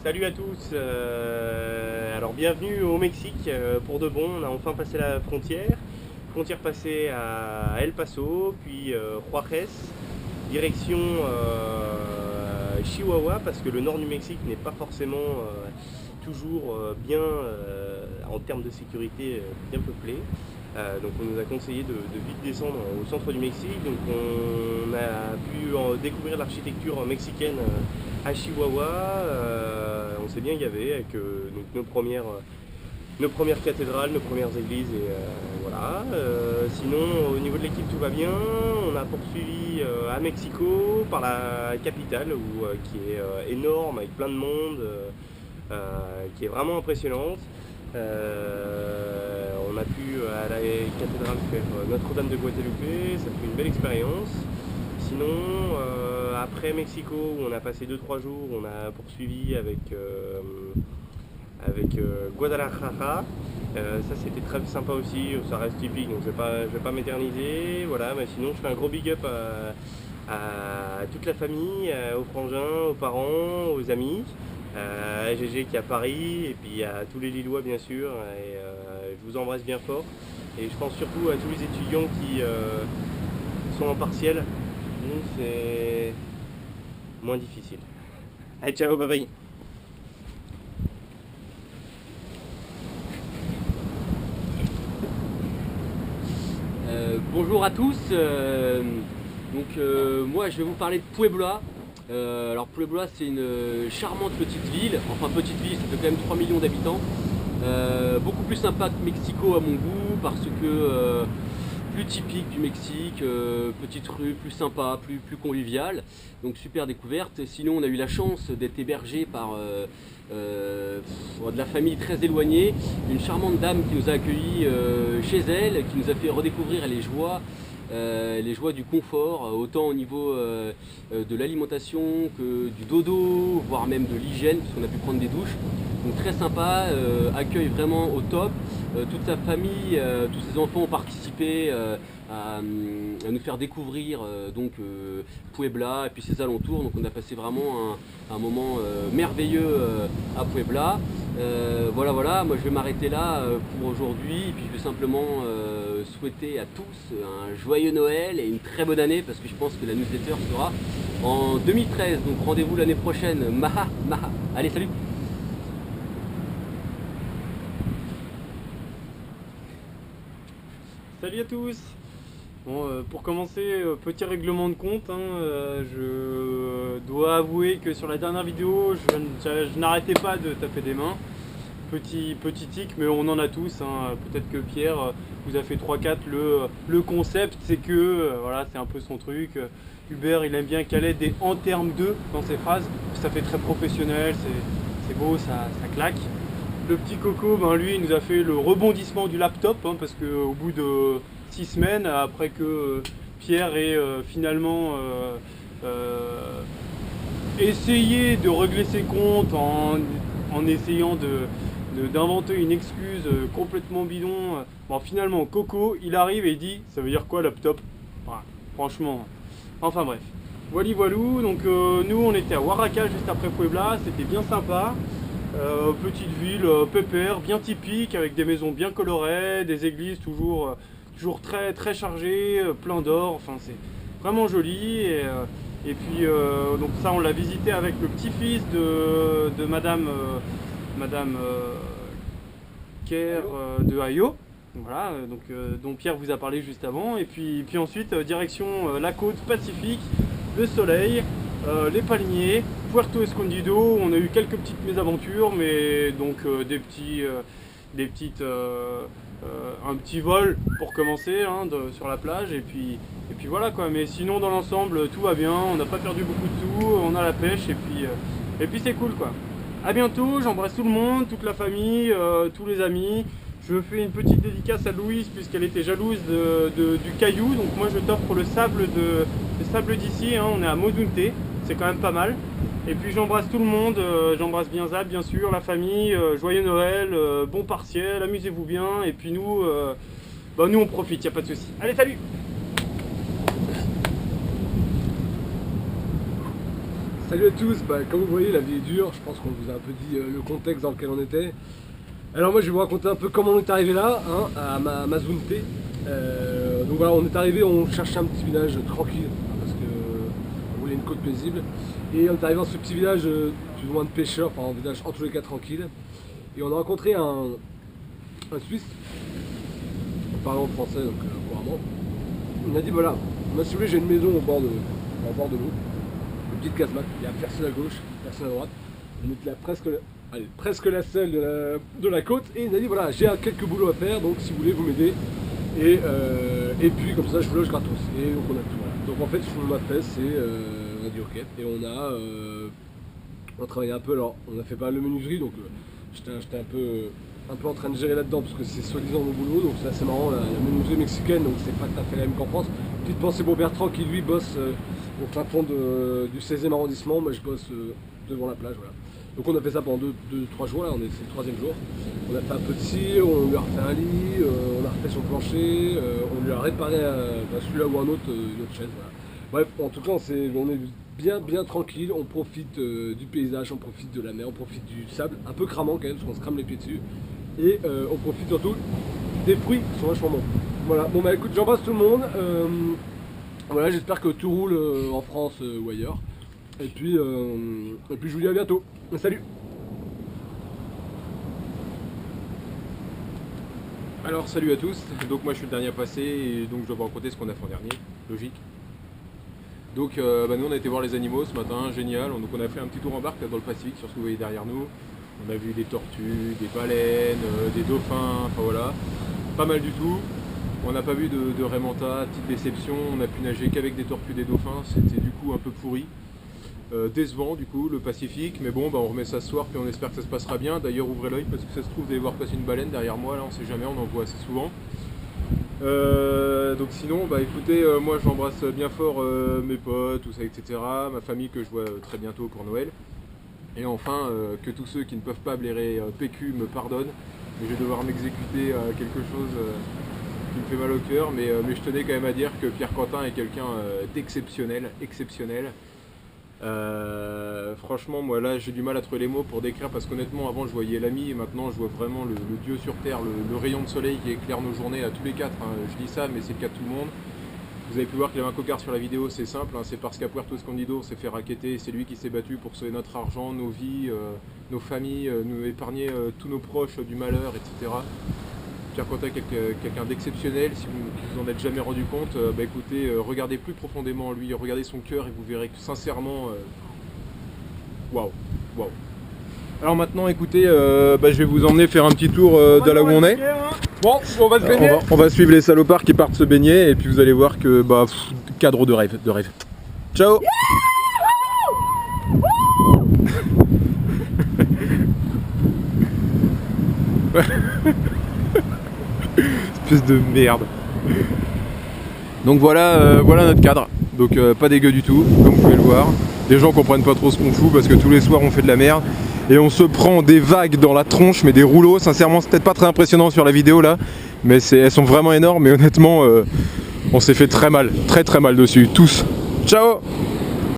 Salut à tous, alors bienvenue au Mexique pour de bon, on a enfin passé la frontière passée à El Paso, puis Juarez, direction Chihuahua, parce que le nord du Mexique n'est pas forcément toujours bien, en termes de sécurité, bien peuplé. Donc on nous a conseillé de vite descendre au centre du Mexique, donc on a pu découvrir l'architecture mexicaine à Chihuahua. On s'est bien gavé avec donc nos premières cathédrales, nos premières églises et voilà. Sinon au niveau de l'équipe tout va bien. On a poursuivi à Mexico par la capitale qui est énorme avec plein de monde, qui est vraiment impressionnante. On a pu à la cathédrale faire Notre-Dame de Guadalupe, ça fait une belle expérience. Sinon, après Mexico, où on a passé 2-3 jours, on a poursuivi avec Guadalajara. Ça c'était très sympa aussi, ça reste typique, donc je vais pas m'éterniser. Voilà, mais sinon je fais un gros big up à toute la famille, aux frangins, aux parents, aux amis, à GG qui est à Paris, et puis à tous les Lillois bien sûr. Et je vous embrasse bien fort. Et je pense surtout à tous les étudiants qui sont en partiel. Donc c'est moins difficile. Allez, ciao, bye bye. Bonjour à tous, moi je vais vous parler de Puebla. Alors Puebla c'est une charmante petite ville, enfin petite ville, ça fait quand même 3 millions d'habitants. Beaucoup plus sympa que Mexico à mon goût parce que plus typique du Mexique, petite rue, plus sympa, plus conviviale, donc super découverte. Sinon on a eu la chance d'être hébergé par de la famille très éloignée, une charmante dame qui nous a accueillis chez elle, qui nous a fait redécouvrir les joies du confort, autant au niveau de l'alimentation que du dodo, voire même de l'hygiène, puisqu'on a pu prendre des douches. Donc très sympa, accueil vraiment au top. Toute sa famille, tous ses enfants ont participé à nous faire découvrir Puebla et puis ses alentours. Donc on a passé vraiment un moment merveilleux à Puebla. Voilà, moi je vais m'arrêter là pour aujourd'hui, et puis je vais simplement souhaiter à tous un joyeux Noël et une très bonne année, parce que je pense que la newsletter sera en 2013, donc rendez-vous l'année prochaine. Maha. Allez, salut. Salut à tous. Bon, pour commencer, petit règlement de compte, je dois avouer que sur la dernière vidéo, je n'arrêtais pas de taper des mains. Petit tic, mais on en a tous. Peut-être que Pierre vous a fait 3-4. Le concept, c'est que voilà, c'est un peu son truc. Hubert, il aime bien caler des en termes de dans ses phrases. Ça fait très professionnel, c'est beau, ça claque. Le petit Coco, lui, il nous a fait le rebondissement du laptop, parce qu'au bout de 6 semaines, après que Pierre ait finalement essayé de régler ses comptes en essayant d'inventer une excuse complètement bidon, finalement Coco, il arrive et il dit, ça veut dire quoi laptop? Voilà, franchement, enfin bref. Voilou, donc nous on était à Oaxaca juste après Puebla, c'était bien sympa. Petite ville pépère, bien typique, avec des maisons bien colorées, des églises toujours très très chargées, plein d'or, enfin c'est vraiment joli. Et puis donc ça on l'a visité avec le petit-fils de Madame Kerr de Ayo. Voilà, dont Pierre vous a parlé juste avant. Et puis ensuite direction la côte Pacifique, le soleil, les palmiers, Puerto Escondido. On a eu quelques petites mésaventures, mais donc un petit vol pour commencer sur la plage, et puis voilà quoi. Mais sinon dans l'ensemble tout va bien, on n'a pas perdu beaucoup de sous, on a la pêche, et puis c'est cool quoi. A bientôt, j'embrasse tout le monde, toute la famille, tous les amis. Je fais une petite dédicace à Louise puisqu'elle était jalouse du caillou. Donc moi je t'offre le sable d'ici, on est à Modunte, c'est quand même pas mal. Et puis j'embrasse tout le monde, j'embrasse bien Zab bien sûr, la famille, joyeux Noël, bon partiel, amusez-vous bien. Et puis nous on profite, y a pas de souci. Allez, salut! Salut à tous, comme vous voyez la vie est dure, je pense qu'on vous a un peu dit le contexte dans lequel on était. Alors moi je vais vous raconter un peu comment on est arrivé là, hein, à Mazunte. Donc voilà, on est arrivé, on cherchait un petit village tranquille, hein, parce qu'on voulait une côte paisible. Et on est arrivé dans ce petit village plus ou moins de pêcheurs, enfin un village en tous les cas tranquille. Et on a rencontré un Suisse, en parlant français donc couramment. On a dit voilà, moi si vous voulez j'ai une maison au bord de l'eau. Petite casemate, il n'y a personne à gauche, personne à droite. On était là presque la seule de la côte et il m'a dit voilà j'ai quelques boulots à faire donc si vous voulez vous m'aider et puis comme ça je vous loge gratos et donc on a tout voilà. Donc en fait ce qu'on a fait c'est on a dit ok et on a travaillé un peu, alors on a fait pas mal de menuiserie donc j'étais un peu en train de gérer là-dedans parce que c'est soi-disant mon boulot donc c'est assez marrant la menuiserie mexicaine donc c'est pas tout à fait la même qu'en France. Petite pensée pour Bertrand qui lui bosse au fin fond du 16e arrondissement, moi je bosse devant la plage, voilà. Donc on a fait ça pendant 2-3 jours, là, c'est le troisième jour. On a fait un peu de cire, on lui a refait un lit, on a refait son plancher, on lui a réparé celui-là ou un autre, une autre chaise, voilà. Bref, en tout cas on est bien tranquille, on profite du paysage, on profite de la mer, on profite du sable, un peu cramant quand même parce qu'on se crame les pieds dessus. Et on profite surtout des fruits qui sont vachement bons. Voilà, bon bah écoute, j'embrasse tout le monde. Voilà, j'espère que tout roule en France ou ailleurs. Et puis je vous dis à bientôt. Salut. Alors salut à tous, donc moi je suis le dernier à passer et donc je dois vous raconter ce qu'on a fait en dernier, logique. Donc nous on a été voir les animaux ce matin, génial, donc on a fait un petit tour en barque là, dans le Pacifique sur ce que vous voyez derrière nous. On a vu des tortues, des baleines, des dauphins, enfin voilà, pas mal du tout. On n'a pas vu de raimanta, petite déception, on a pu nager qu'avec des tortues et des dauphins, c'était du coup un peu pourri. Décevant du coup, le Pacifique, mais bon, on remet ça ce soir, puis on espère que ça se passera bien. D'ailleurs, ouvrez l'œil parce que ça se trouve, vous allez voir passer une baleine derrière moi, là on sait jamais, on en voit assez souvent. Donc sinon, écoutez, moi j'embrasse bien fort mes potes, tout ça, etc. Ma famille que je vois très bientôt pour Noël. Et enfin, que tous ceux qui ne peuvent pas blairer PQ me pardonnent, mais je vais devoir m'exécuter à quelque chose qui me fait mal au cœur, mais je tenais quand même à dire que Pierre Quentin est quelqu'un d'exceptionnel, exceptionnel. Franchement, moi là j'ai du mal à trouver les mots pour décrire parce qu'honnêtement avant je voyais l'ami et maintenant je vois vraiment le dieu sur terre, le rayon de soleil qui éclaire nos journées à tous les quatre, hein. Je dis ça mais c'est le cas de tout le monde. Vous avez pu voir qu'il avait un cocard sur la vidéo, c'est simple, hein. C'est parce qu'à Puerto Escondido on s'est fait racketter, c'est lui qui s'est battu pour sauver notre argent, nos vies, nos familles, nous épargner tous nos proches du malheur, etc. Pierre Quentin est quelqu'un d'exceptionnel, si vous en êtes jamais rendu compte, écoutez, regardez plus profondément en lui, regardez son cœur et vous verrez que sincèrement, waouh. Alors maintenant écoutez, je vais vous emmener faire un petit tour de là où on est. Bon, on va se baigner. On va suivre les salopards qui partent se baigner et puis vous allez voir que cadre de rêve. Ciao. Espèce de merde. Donc voilà notre cadre. Donc pas dégueu du tout, comme vous pouvez le voir. Les gens comprennent pas trop ce qu'on fout parce que tous les soirs on fait de la merde. Et on se prend des vagues dans la tronche, mais des rouleaux. Sincèrement, c'est peut-être pas très impressionnant sur la vidéo là, mais elles sont vraiment énormes. Mais honnêtement, on s'est fait très mal dessus, tous. Ciao.